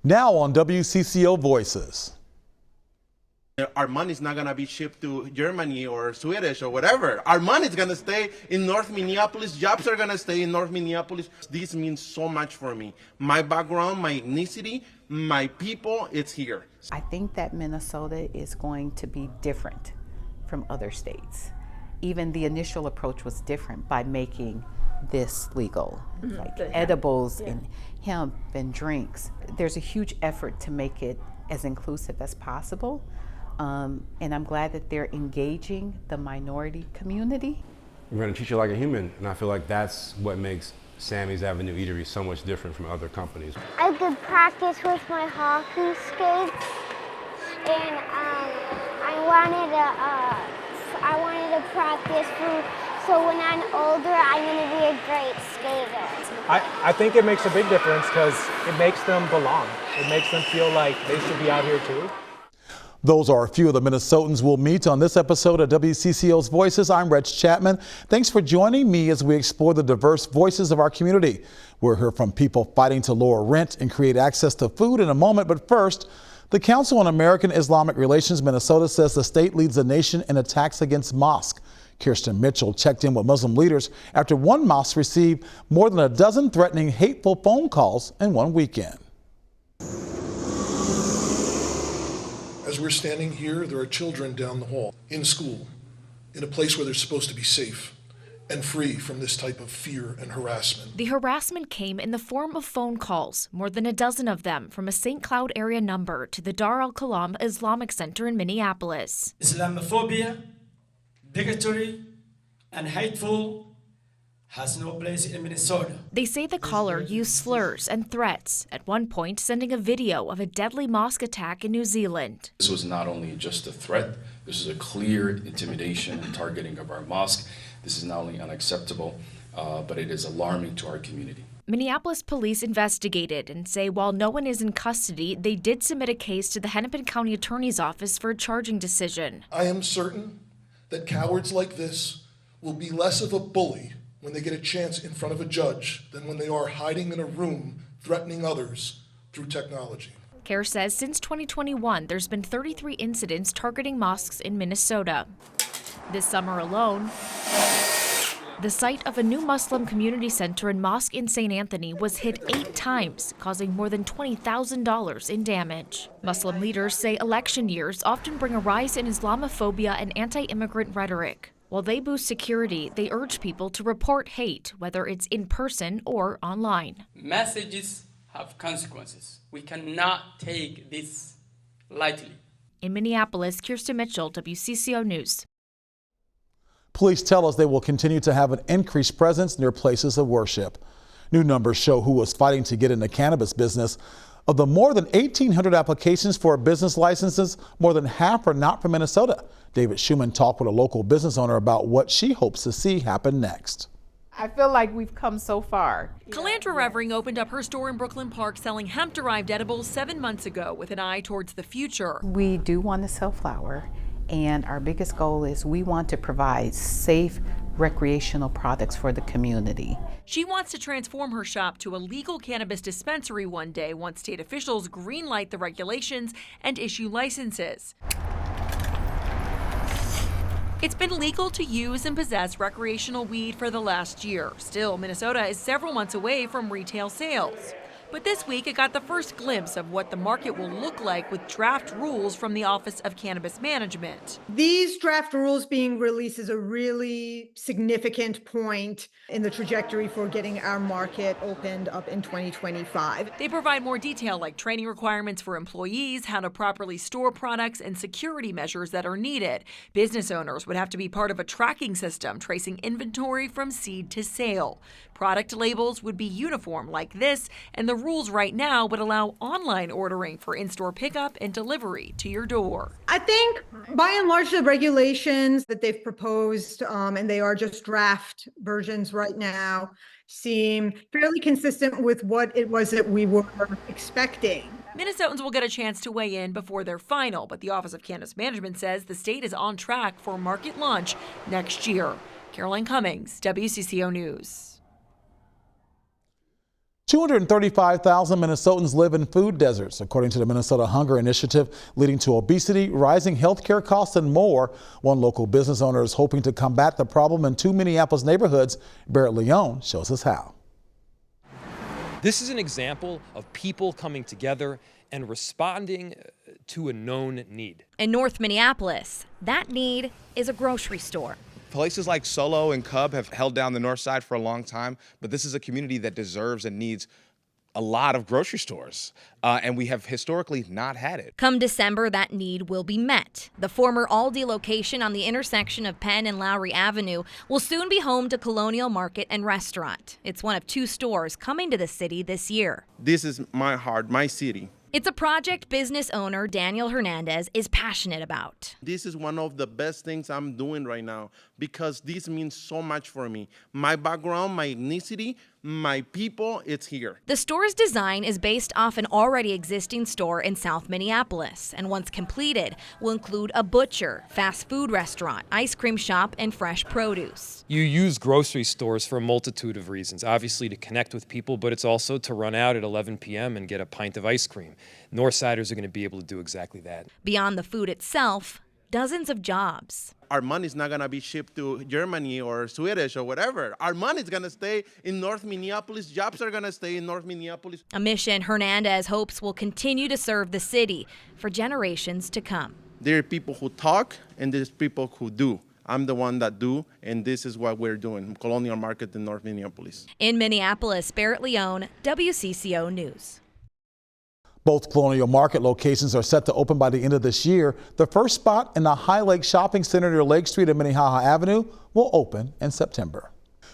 Now on WCCO Voices. Our money's not going to be shipped to Germany or Swedish or whatever. Our money's going to stay in North Minneapolis. Jobs are going to stay in North Minneapolis. This means so much for me. My background, my ethnicity, my people, it's here. I think that Minnesota is going to be different from other states. Even the initial approach was different by making this legal, like edibles and hemp and drinks. There's a huge effort to make it as inclusive as possible. And I'm glad that they're engaging the minority community. We're going to treat you like a human, and I feel like that's what makes Sammy's Avenue Eatery so much different from other companies. I could practice with my hockey skates, and I wanted to practice so when I'm older, I'm going to be a great skater. I think it makes a big difference because it makes them belong. It makes them feel like they should be out here too. Those are a few of the Minnesotans we'll meet on this episode of WCCO's Voices. I'm Reg Chapman. Thanks for joining me as we explore the diverse voices of our community. We'll hear from people fighting to lower rent and create access to food in a moment. But first, the Council on American Islamic Relations Minnesota says the state leads the nation in attacks against mosques. Kirsten Mitchell checked in with Muslim leaders after one mosque received more than a dozen threatening, hateful phone calls in one weekend. As we're standing here, there are children down the hall, in school, in a place where they're supposed to be safe and free from this type of fear and harassment. The harassment came in the form of phone calls, more than a dozen of them, from a St. Cloud area number to the Dar al-Kalam Islamic Center in Minneapolis. Islamophobia, bigotry, and hateful has no place in Minnesota. They say the caller used slurs and threats, at one point sending a video of a deadly mosque attack in New Zealand. This was not only just a threat, this is a clear intimidation and targeting of our mosque. This is not only unacceptable, but it is alarming to our community. Minneapolis police investigated and say while no one is in custody, they did submit a case to the Hennepin County Attorney's Office for a charging decision. I am certain that cowards like this will be less of a bully when they get a chance in front of a judge than when they are hiding in a room threatening others through technology. CARE says since 2021, there's been 33 incidents targeting mosques in Minnesota. This summer alone, the site of a new Muslim community center and mosque in St. Anthony was hit 8 times, causing more than $20,000 in damage. Muslim leaders say election years often bring a rise in Islamophobia and anti-immigrant rhetoric. While they boost security, they urge people to report hate, whether it's in person or online. Messages have consequences. We cannot take this lightly. In Minneapolis, Kirsten Mitchell, WCCO News. Police tell us they will continue to have an increased presence near places of worship. New numbers show who was fighting to get in the cannabis business. Of the more than 1,800 applications for business licenses, more than half are not from Minnesota. David Schumann talked with a local business owner about what she hopes to see happen next. I feel like we've come so far. Calandra Revering opened up her store in Brooklyn Park selling hemp-derived edibles 7 months ago with an eye towards the future. We do want to sell flower, and our biggest goal is we want to provide safe recreational products for the community. She wants to transform her shop to a legal cannabis dispensary one day once state officials greenlight the regulations and issue licenses. It's been legal to use and possess recreational weed for the last year. Still, Minnesota is several months away from retail sales. But this week, it got the first glimpse of what the market will look like with draft rules from the Office of Cannabis Management. These draft rules being released is a really significant point in the trajectory for getting our market opened up in 2025. They provide more detail like training requirements for employees, how to properly store products, and security measures that are needed. Business owners would have to be part of a tracking system tracing inventory from seed to sale. Product labels would be uniform like this, and the rules right now would allow online ordering for in-store pickup and delivery to your door. I think by and large the regulations that they've proposed, and they are just draft versions right now, seem fairly consistent with what it was that we were expecting. Minnesotans will get a chance to weigh in before they're final, but the Office of Cannabis Management says the state is on track for market launch next year. Caroline Cummings, WCCO News. 235,000 Minnesotans live in food deserts, according to the Minnesota Hunger Initiative, leading to obesity, rising healthcare costs, and more. One local business owner is hoping to combat the problem in 2 Minneapolis neighborhoods. Barrett Leone shows us how. This is an example of people coming together and responding to a known need. In North Minneapolis, that need is a grocery store. Places like Solo and Cub have held down the north side for a long time, but this is a community that deserves and needs a lot of grocery stores, and we have historically not had it. Come December, that need will be met. The former Aldi location on the intersection of Penn and Lowry Avenue will soon be home to Colonial Market and Restaurant. It's one of 2 stores coming to the city this year. This is my heart, my city. It's a project business owner Daniel Hernandez is passionate about. This is one of the best things I'm doing right now because this means so much for me. My background, my ethnicity, my people, it's here. The store's design is based off an already existing store in South Minneapolis, and once completed, will include a butcher, fast food restaurant, ice cream shop, and fresh produce. You use grocery stores for a multitude of reasons, obviously to connect with people, but it's also to run out at 11 p.m. and get a pint of ice cream. Northsiders are going to be able to do exactly that. Beyond the food itself, dozens of jobs. Our money is not going to be shipped to Germany or Swedish or whatever. Our money is going to stay in North Minneapolis. Jobs are going to stay in North Minneapolis. A mission Hernandez hopes will continue to serve the city for generations to come. There are people who talk and there's people who do. I'm the one that do, and this is what we're doing, Colonial Market in North Minneapolis. In Minneapolis, Barrett Leone, WCCO News. Both Colonial Market locations are set to open by the end of this year. The first spot in the High Lake Shopping Center near Lake Street and Minnehaha Avenue will open in September.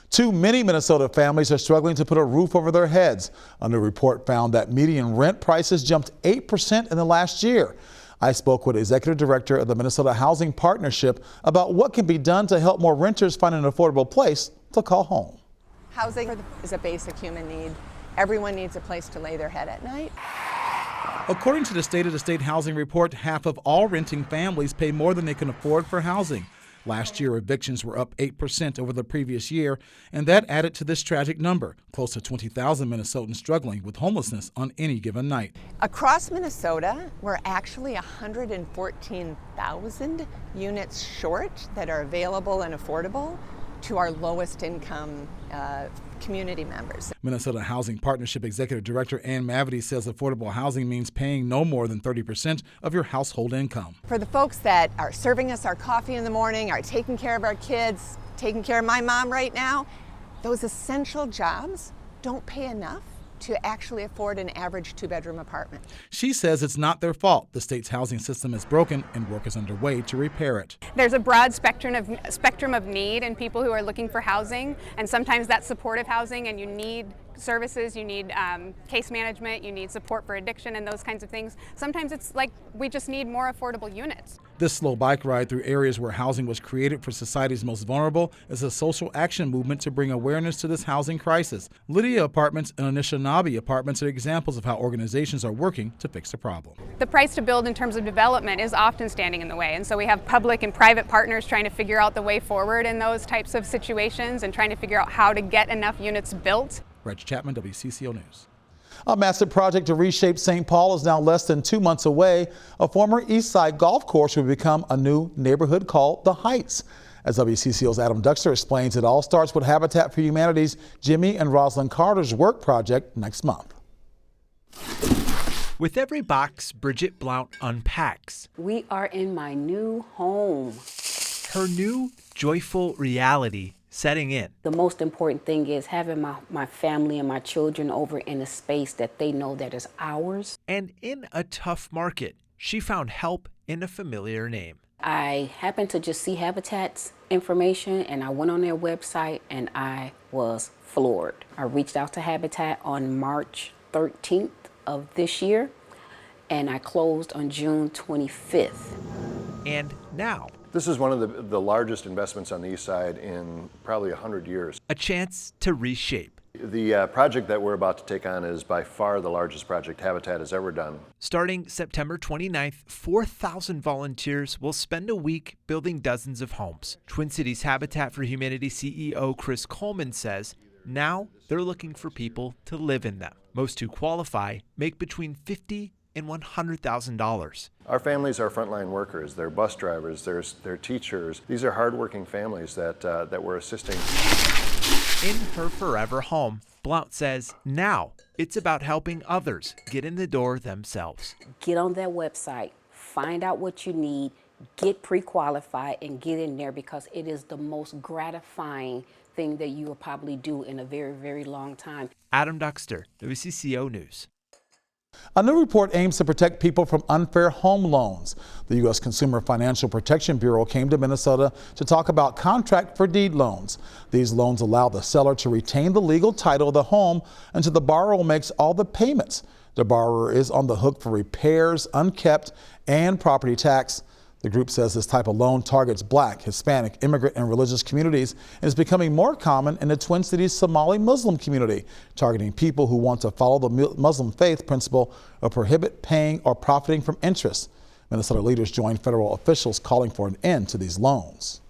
Too many Minnesota families are struggling to put a roof over their heads. A new report found that median rent prices jumped 8% in the last year. I spoke with Executive Director of the Minnesota Housing Partnership about what can be done to help more renters find an affordable place to call home. Housing is a basic human need. Everyone needs a place to lay their head at night. According to the State of the State Housing Report, half of all renting families pay more than they can afford for housing. Last year, evictions were up 8% over the previous year, and that added to this tragic number. Close to 20,000 Minnesotans struggling with homelessness on any given night. Across Minnesota, we're actually 114,000 units short that are available and affordable to our lowest income community members. Minnesota Housing Partnership Executive Director Ann Mavity says affordable housing means paying no more than 30% of your household income. For the folks that are serving us our coffee in the morning, are taking care of our kids, taking care of my mom right now, those essential jobs don't pay enough to actually afford an average 2-bedroom apartment. She says it's not their fault. The state's housing system is broken and work is underway to repair it. There's a broad spectrum of need in people who are looking for housing, and sometimes that's supportive housing, and you need services, you need case management, you need support for addiction and those kinds of things. Sometimes it's like we just need more affordable units. This slow bike ride through areas where housing was created for society's most vulnerable is a social action movement to bring awareness to this housing crisis. Lydia Apartments and Anishinaabe Apartments are examples of how organizations are working to fix the problem. The price to build in terms of development is often standing in the way, and so we have public and private partners trying to figure out the way forward in those types of situations and trying to figure out how to get enough units built. Reg Chapman, WCCO News. A massive project to reshape St. Paul is now less than 2 months away. A former East Side golf course will become a new neighborhood called The Heights. As WCCO's Adam Duxter explains, it all starts with Habitat for Humanity's Jimmy and Rosalind Carter's work project next month. With every box, Bridget Blount unpacks. We are in my new home. Her new joyful reality setting in. The most important thing is having my family and my children over in a space that they know that is ours. And in a tough market, she found help in a familiar name. I happened to just see Habitat's information and I went on their website and I was floored. I reached out to Habitat on March 13th of this year and I closed on June 25th. And now, this is one of the largest investments on the East Side in probably 100 years. A chance to reshape. The project that we're about to take on is by far the largest project Habitat has ever done. Starting September 29th, 4,000 volunteers will spend a week building dozens of homes. Twin Cities Habitat for Humanity CEO Chris Coleman says Now they're looking for people to live in them. Most who qualify make between $50,000 and $100,000. Our families are frontline workers. They're bus drivers, they're teachers. These are hardworking families that we're assisting. In her forever home, Blount says now it's about helping others get in the door themselves. Get on that website, find out what you need, get pre-qualified, and get in there, because it is the most gratifying thing that you will probably do in a very, very long time. Adam Duxter, WCCO News. A new report aims to protect people from unfair home loans. The U.S. Consumer Financial Protection Bureau came to Minnesota to talk about contract for deed loans. These loans allow the seller to retain the legal title of the home until the borrower makes all the payments. The borrower is on the hook for repairs, unkept, and property tax. The group says this type of loan targets Black, Hispanic, immigrant, and religious communities and is becoming more common in the Twin Cities Somali Muslim community, targeting people who want to follow the Muslim faith principle of prohibit paying or profiting from interest. Minnesota leaders joined federal officials calling for an end to these loans.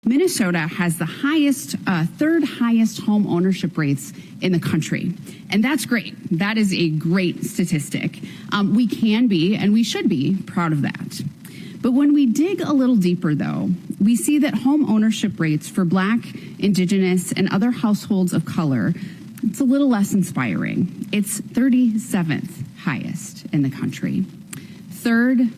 Minnesota has the highest, third highest home ownership rates in the country. And that's great. That is a great statistic. We can be, and we should be, proud of that. But when we dig a little deeper, though, we see that home ownership rates for Black, Indigenous, and other households of color, it's a little less inspiring. It's 37th highest in the country, 3rd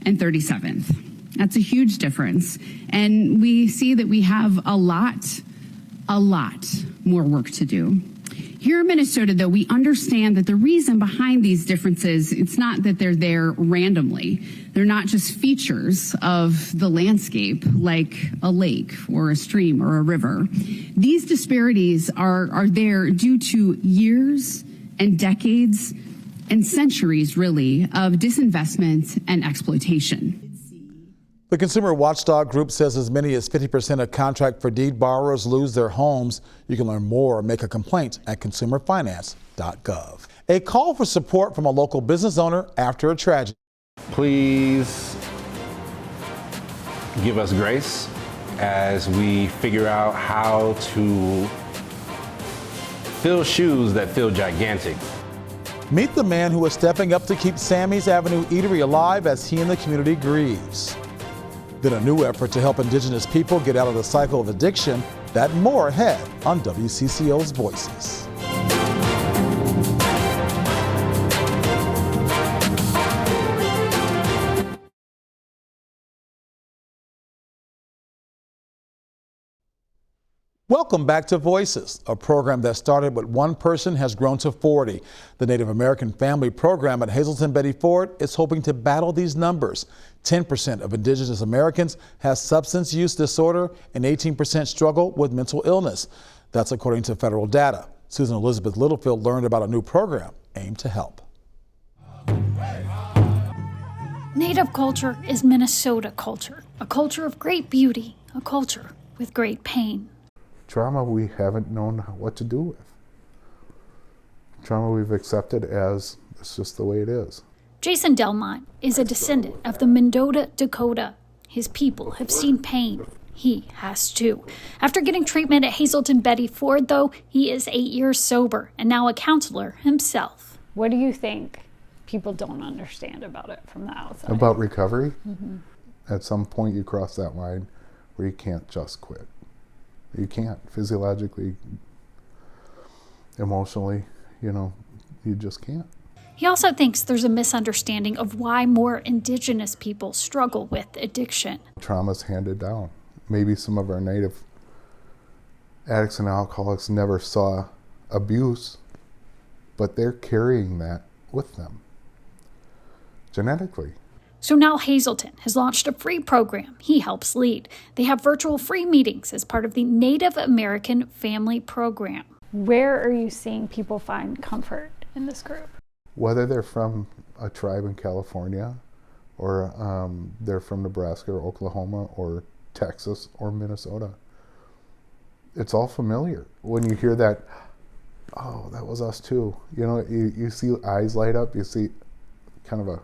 and 37th. That's a huge difference. And we see that we have a lot more work to do. Here in Minnesota, though, we understand that the reason behind these differences, it's not that they're there randomly. They're not just features of the landscape like a lake or a stream or a river. These disparities are there due to years and decades and centuries, really, of disinvestment and exploitation. The consumer watchdog group says as many as 50% of contract for deed borrowers lose their homes. You can learn more or make a complaint at consumerfinance.gov. A call for support from a local business owner after a tragedy. Please give us grace as we figure out how to fill shoes that feel gigantic. Meet the man who is stepping up to keep Sammy's Avenue Eatery alive as he and the community grieves. Then a new effort to help Indigenous people get out of the cycle of addiction. That and more ahead on WCCO's Voices. Welcome back to Voices, a program that started with one person has grown to 40. The Native American Family Program at Hazelden Betty Ford is hoping to battle these numbers. 10% of Indigenous Americans have substance use disorder and 18% struggle with mental illness. That's according to federal data. Susan Elizabeth Littlefield learned about a new program aimed to help. Native culture is Minnesota culture, a culture of great beauty, a culture with great pain. Trauma we haven't known what to do with. Trauma we've accepted as it's just the way it is. Jason Delmont is a descendant of the Mendota Dakota. His people have seen pain. He has too. After getting treatment at Hazelden Betty Ford, though, he is 8 years sober and now a counselor himself. What do you think people don't understand about it from the outside? About recovery? Mm-hmm. At some point you cross that line where you can't just quit. You can't. Physiologically, emotionally, you just can't. He also thinks there's a misunderstanding of why more Indigenous people struggle with addiction. Trauma's handed down. Maybe some of our Native addicts and alcoholics never saw abuse, but they're carrying that with them genetically. So now Hazelden has launched a free program he helps lead. They have virtual free meetings as part of the Native American Family Program. Where are you seeing people find comfort in this group? Whether they're from a tribe in California or they're from Nebraska or Oklahoma or Texas or Minnesota, it's all familiar. When you hear that, oh, that was us too. You see eyes light up, you see kind of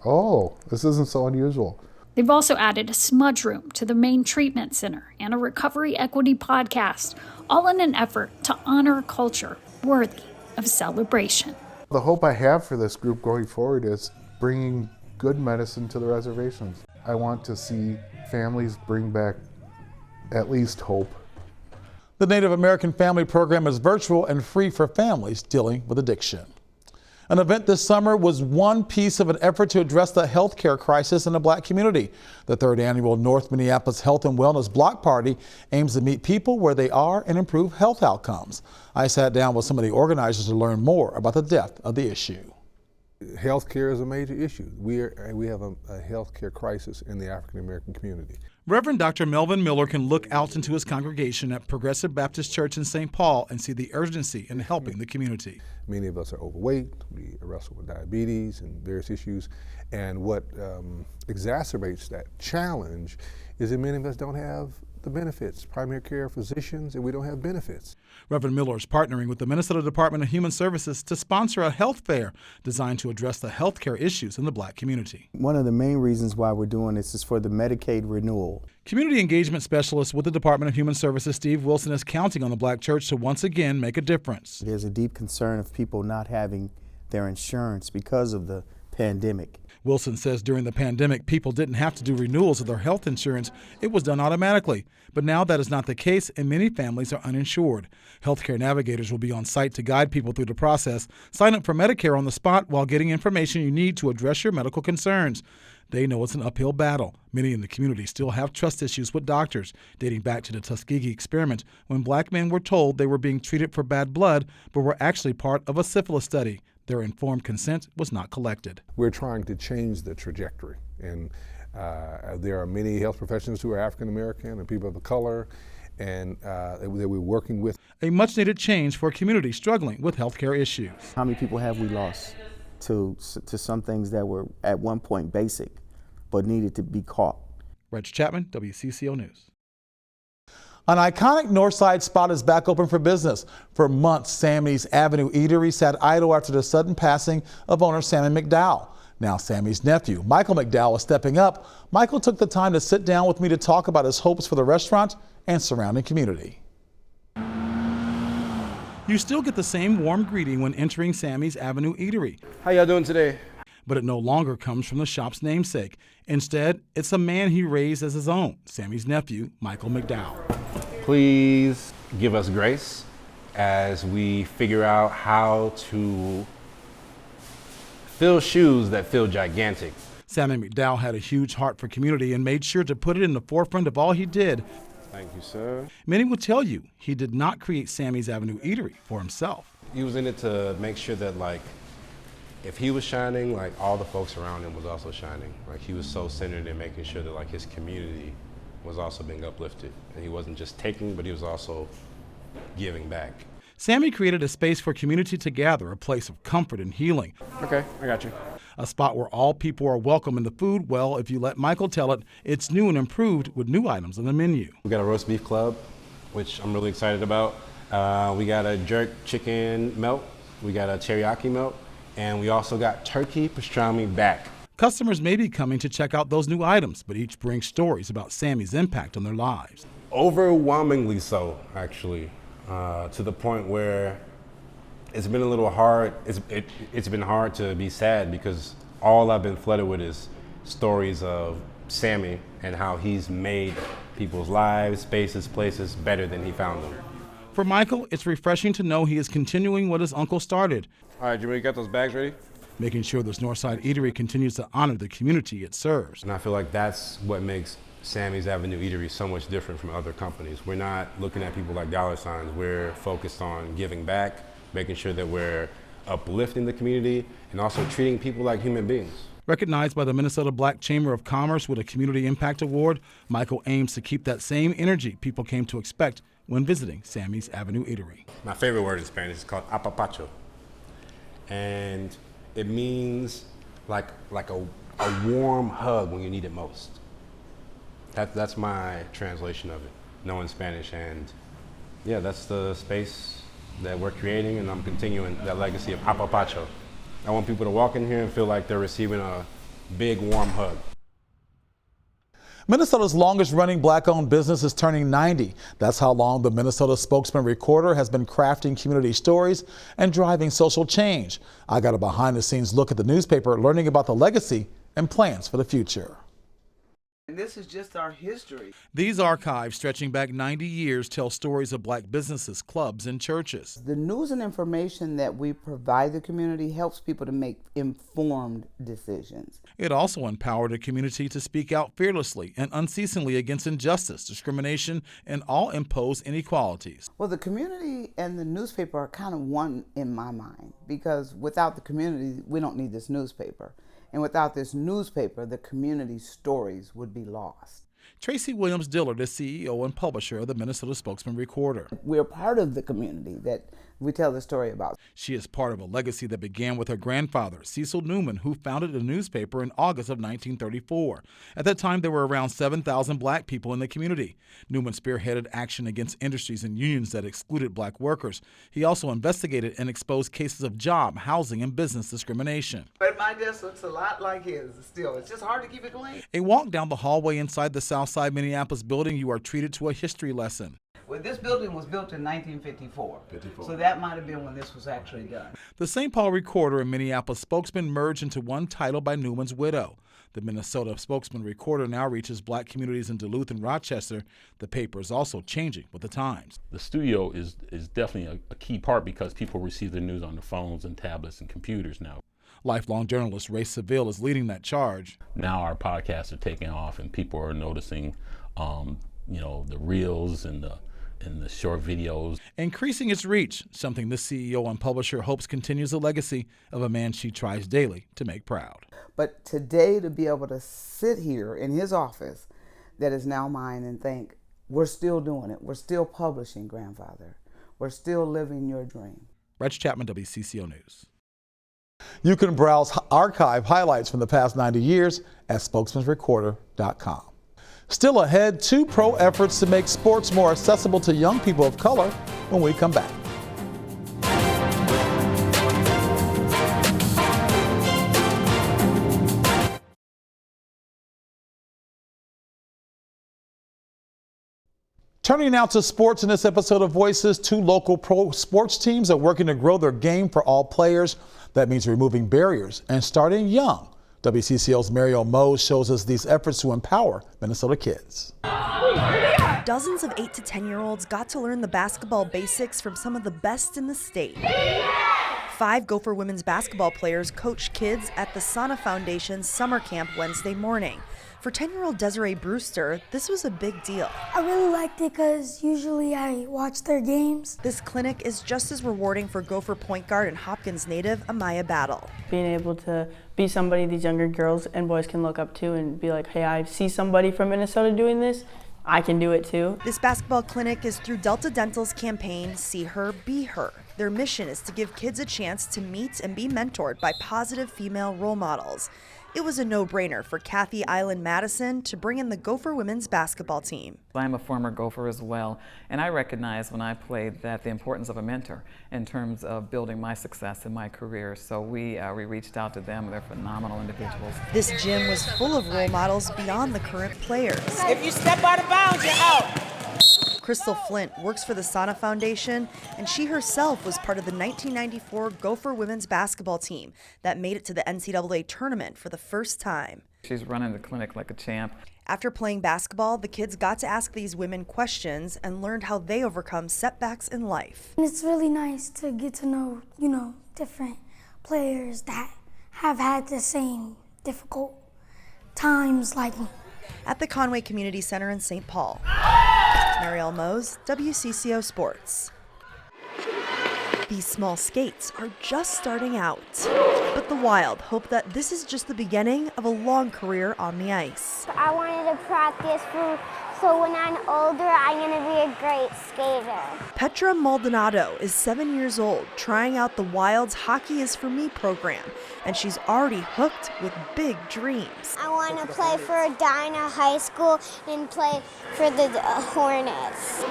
oh, this isn't so unusual. They've also added a smudge room to the main treatment center and a recovery equity podcast, all in an effort to honor a culture worthy of celebration. The hope I have for this group going forward is bringing good medicine to the reservations. I want to see families bring back at least hope. The Native American Family Program is virtual and free for families dealing with addiction. An event this summer was one piece of an effort to address the healthcare crisis in the Black community. The third annual North Minneapolis Health and Wellness Block Party aims to meet people where they are and improve health outcomes. I sat down with some of the organizers to learn more about the depth of the issue. Healthcare is a major issue. We have a healthcare crisis in the African American community. Reverend Dr. Melvin Miller can look out into his congregation at Progressive Baptist Church in St. Paul and see the urgency in helping the community. Many of us are overweight, we wrestle with diabetes and various issues, and what exacerbates that challenge is that many of us don't have the benefits, primary care physicians, and we don't have benefits. Reverend Miller is partnering with the Minnesota Department of Human Services to sponsor a health fair designed to address the healthcare issues in the Black community. One of the main reasons why we're doing this is for the Medicaid renewal. Community engagement specialist with the Department of Human Services, Steve Wilson, is counting on the Black church to once again make a difference. There's a deep concern of people not having their insurance because of the pandemic. Wilson says during the pandemic, people didn't have to do renewals of their health insurance. It was done automatically. But now that is not the case, and many families are uninsured. Healthcare navigators will be on site to guide people through the process. Sign up for Medicare on the spot while getting information you need to address your medical concerns. They know it's an uphill battle. Many in the community still have trust issues with doctors, dating back to the Tuskegee experiment, when Black men were told they were being treated for bad blood, but were actually part of a syphilis study. Their informed consent was not collected. We're trying to change the trajectory, and there are many health professionals who are African American and people of color, and that we're working with. A much-needed change for a community struggling with healthcare issues. How many people have we lost to some things that were at one point basic, but needed to be caught? Reg Chapman, WCCO News. An iconic northside spot is back open for business. For months, Sammy's Avenue Eatery sat idle after the sudden passing of owner Sammy McDowell. Now Sammy's nephew, Michael McDowell, is stepping up. Michael took the time to sit down with me to talk about his hopes for the restaurant and surrounding community. You still get the same warm greeting when entering Sammy's Avenue Eatery. How y'all doing today? But it no longer comes from the shop's namesake. Instead, it's a man he raised as his own, Sammy's nephew, Michael McDowell. Please give us grace as we figure out how to fill shoes that feel gigantic. Sammy McDowell had a huge heart for community and made sure to put it in the forefront of all he did. Thank you, sir. Many will tell you he did not create Sammy's Avenue Eatery for himself. He was in it to make sure that, like, if he was shining, like, all the folks around him was also shining. Like, he was so centered in making sure that, like, his community was also being uplifted. And he wasn't just taking, but he was also giving back. Sammy created a space for community to gather, a place of comfort and healing. Okay, I got you. A spot where all people are welcome, and the food, well, if you let Michael tell it, it's new and improved with new items on the menu. We got a roast beef club, which I'm really excited about. We got a jerk chicken melt. We got a teriyaki melt. And we also got turkey pastrami back. Customers may be coming to check out those new items, but each brings stories about Sammy's impact on their lives. Overwhelmingly so, actually, to the point where it's been a little hard. It's been hard to be sad because all I've been flooded with is stories of Sammy and how he's made people's lives, spaces, places better than he found them. For Michael, it's refreshing to know he is continuing what his uncle started. All right, Jimmy, you got those bags ready? Making sure this Northside Eatery continues to honor the community it serves. And I feel like that's what makes Sammy's Avenue Eatery so much different from other companies. We're not looking at people like dollar signs. We're focused on giving back, making sure that we're uplifting the community, and also treating people like human beings. Recognized by the Minnesota Black Chamber of Commerce with a Community Impact Award, Michael aims to keep that same energy people came to expect when visiting Sammy's Avenue Eatery. My favorite word in Spanish is called apapacho. And it means like a warm hug when you need it most. That's my translation of it, knowing Spanish. And yeah, that's the space that we're creating, and I'm continuing that legacy of apapacho. I want people to walk in here and feel like they're receiving a big warm hug. Minnesota's longest running black-owned business is turning 90. That's how long the Minnesota Spokesman Recorder has been crafting community stories and driving social change. I got a behind-the-scenes look at the newspaper, learning about the legacy and plans for the future. And this is just our history. These archives, stretching back 90 years, tell stories of black businesses, clubs, and churches. The news and information that we provide the community helps people to make informed decisions. It also empowered a community to speak out fearlessly and unceasingly against injustice, discrimination, and all imposed inequalities. Well, the community and the newspaper are kind of one in my mind, because without the community, we don't need this newspaper. And without this newspaper, the community stories would be lost. Tracy Williams Dillard is CEO and publisher of the Minnesota Spokesman Recorder. We're part of the community that we tell the story about. She is part of a legacy that began with her grandfather, Cecil Newman, who founded the newspaper in August of 1934. At that time, there were around 7,000 black people in the community. Newman spearheaded action against industries and unions that excluded black workers. He also investigated and exposed cases of job, housing, and business discrimination. But my desk looks a lot like his still. It's just hard to keep it clean. A walk down the hallway inside the Southside Minneapolis building, you are treated to a history lesson. Well, this building was built in 1954, so that might have been when this was actually done. The St. Paul Recorder and Minneapolis Spokesman merged into one title by Newman's widow. The Minnesota Spokesman Recorder now reaches black communities in Duluth and Rochester. The paper is also changing with the times. The studio is definitely a key part because people receive the news on their phones and tablets and computers now. Lifelong journalist Ray Seville is leading that charge. Now our podcasts are taking off and people are noticing, the reels and the short videos. Increasing its reach, something this CEO and publisher hopes continues the legacy of a man she tries daily to make proud. But today, to be able to sit here in his office that is now mine and think, we're still doing it. We're still publishing, grandfather. We're still living your dream. Reg Chapman, WCCO News. You can browse archive highlights from the past 90 years at spokesmansrecorder.com. Still ahead, 2 pro efforts to make sports more accessible to young people of color when we come back. Turning now to sports in this episode of Voices, 2 local pro sports teams are working to grow their game for all players. That means removing barriers and starting young. WCCO's Mariel Mose shows us these efforts to empower Minnesota kids. Dozens of 8 to 10-year-olds got to learn the basketball basics from some of the best in the state. 5 Gopher women's basketball players coached kids at the Sana Foundation's summer camp Wednesday morning. For 10-year-old Desiree Brewster, this was a big deal. I really liked it because usually I watch their games. This clinic is just as rewarding for Gopher point guard and Hopkins native Amaya Battle. Being able to be somebody these younger girls and boys can look up to and be like, hey, I see somebody from Minnesota doing this, I can do it too. This basketball clinic is through Delta Dental's campaign, See Her, Be Her. Their mission is to give kids a chance to meet and be mentored by positive female role models. It was a no-brainer for Kathy Island Madison to bring in the Gopher women's basketball team. I'm a former Gopher as well, and I recognize when I played that the importance of a mentor in terms of building my success in my career. So we reached out to them. They're phenomenal individuals. This gym was full of role models beyond the current players. If you step out of bounds, you're out. Crystal Flint works for the Sana Foundation, and she herself was part of the 1994 Gopher women's basketball team that made it to the NCAA tournament for the first time. She's running the clinic like a champ. After playing basketball, the kids got to ask these women questions and learned how they overcome setbacks in life. It's really nice to get to know, different players that have had the same difficult times like me. At the Conway Community Center in St. Paul. Mariel Mose, WCCO Sports. These small skates are just starting out, but the Wild hope that this is just the beginning of a long career on the ice. I wanted to practice for So when I'm older, I'm going to be a great skater. Petra Maldonado is 7 years old, trying out the Wild's Hockey is For Me program, and she's already hooked with big dreams. I want to play for Edina High School and play for the Hornets.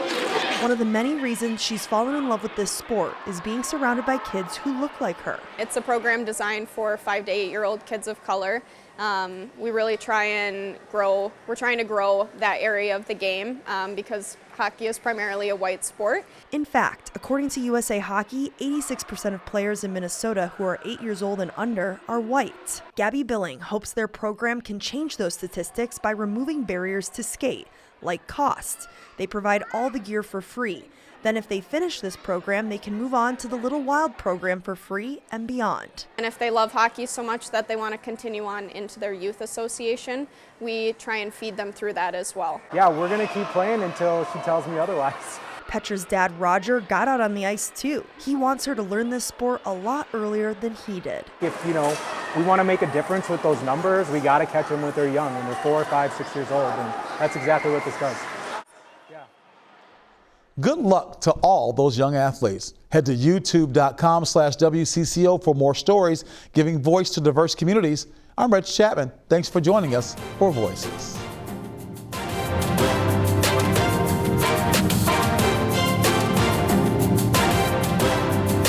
One of the many reasons she's fallen in love with this sport is being surrounded by kids who look like her. It's a program designed for 5 to 8-year-old kids of color. We really trying to grow that area of the game because hockey is primarily a white sport. In fact, according to USA Hockey, 86% of players in Minnesota who are 8 years old and under are white. Gabby Billing hopes their program can change those statistics by removing barriers to skate, like cost. They provide all the gear for free. Then if they finish this program, they can move on to the Little Wild program for free and beyond. And if they love hockey so much that they want to continue on into their youth association, we try and feed them through that as well. Yeah, we're going to keep playing until she tells me otherwise. Petra's dad, Roger, got out on the ice too. He wants her to learn this sport a lot earlier than he did. If, we want to make a difference with those numbers, we got to catch them when they're young, when they're 4, 5, 6 years old, and that's exactly what this does. Good luck to all those young athletes. Head to youtube.com/WCCO for more stories giving voice to diverse communities. I'm Reg Chapman. Thanks for joining us for Voices.